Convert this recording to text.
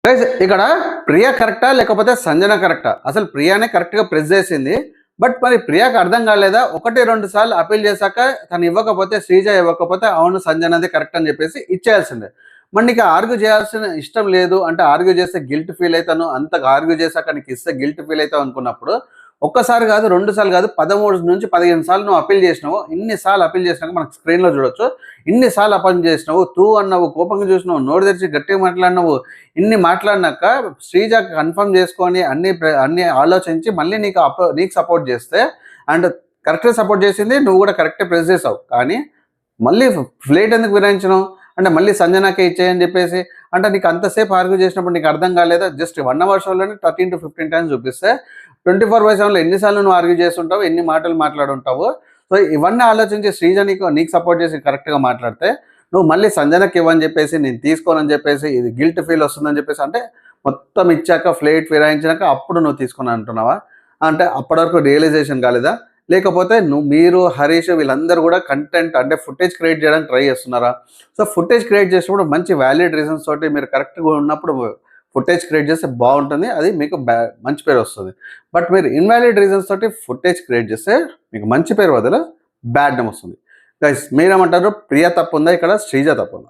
Guys ఇక్కడ ప్రియా కరెక్టా లేకపోతే సంజన కరెక్టా? అసలు ప్రియానే కరెక్ట్‌గా ప్రెస్ చేసింది. బట్ మరి ప్రియాకి అర్థం కాలేదా? 1, 2 సార్లు అప్పీల్ చేశాక తను ఇవ్వకపోతే, శ్రీజ ఇవ్వకపోతే అవును సంజనదే కరెక్ట్ అని చెప్పేసి ఇచ్చేయాల్సిందే. మరి నీకు ఆర్గ్యూ చేయాల్సిన ఇష్టం లేదు అంటే ఆర్గ్యూ చేస్తే గిల్ట్ ఫీల్ అయితాను. అంతగా ఆర్గ్యూ చేశాక నీకు ఇస్తే గిల్ట్ ఫీల్ అయితావు అనుకున్నప్పుడు ఒక్కసారి కాదు, 2 సార్లు కాదు 13-15 సార్లు నువ్వు అప్పీల్ చేసినావు. ఇన్ని సార్లు అప్పీల్ చేసినాక మనకు స్క్రీన్‌లో చూడొచ్చు. ఇన్ని సార్లు అప్పీల్ చేసినావు, తూ అన్నావు, కోపంగా చూసినావు, నోరు తెరిచి గట్టిగా మాట్లాడినావు. ఇన్ని మాట్లాడినాక శ్రీజ కన్ఫర్మ్ చేసుకొని అన్ని ఆలోచించి మళ్ళీ నీకు సపోర్ట్ చేస్తే అండ్ కరెక్ట్‌గా సపోర్ట్ చేసింది. నువ్వు కూడా కరెక్టే ప్రెస్ చేసావు. కానీ మళ్ళీ ఫ్లేట్ ఎందుకు విరాయించినావు? అంటే మళ్ళీ సంజనాకే ఇచ్చేయని చెప్పేసి అంటే నీకు అంతసేపు ఆర్గ్యూ చేసినప్పుడు నీకు అర్థం కాలేదా? జస్ట్ 1 అవర్ షోలోనే 13-15 టైమ్స్ చూపిస్తే 24/7లో ఎన్నిసార్లు నువ్వు ఆర్గ్యూ చేస్తుంటావు, ఎన్ని మాటలు మాట్లాడుంటావు. సో ఇవన్నీ ఆలోచించి శ్రీజ నీకు సపోర్ట్ చేసి కరెక్ట్‌గా మాట్లాడితే నువ్వు మళ్ళీ సంజనకి ఇవ్వని చెప్పేసి, నేను తీసుకోనని చెప్పేసి, ఇది గిల్ట్ ఫీల్ వస్తుందని చెప్పేసి అంటే మొత్తం ఇచ్చాక ఫ్లేట్ ఫిరాయించినాక అప్పుడు నువ్వు తీసుకుని అంటున్నావా? అంటే అప్పటి వరకు రియలైజేషన్ కాలేదా? లేకపోతే మీరు హరీష్ వీళ్ళందరూ కూడా కంటెంట్ అంటే ఫుటేజ్ క్రియేట్ చేయడానికి ట్రై చేస్తున్నారా? సో ఫుటేజ్ క్రియేట్ చేసినప్పుడు మంచి వ్యాలిడ్ రీజన్స్ తోటి మీరు కరెక్ట్‌గా ఉన్నప్పుడు ఫుటేజ్ క్రియేట్ చేస్తే బాగుంటుంది. అది మీకు మంచి పేరు వస్తుంది. బట్ మీరు ఇన్వాలిడ్ రీజన్స్ తోటి ఫుటేజ్ క్రియేట్ చేస్తే మీకు మంచి పేరు బదులు బ్యాడ్ నేమ్ వస్తుంది. గైస్ మీరేమంటారు? ప్రియా తప్పుందా ఇక్కడ? శ్రీజ తప్పుందా?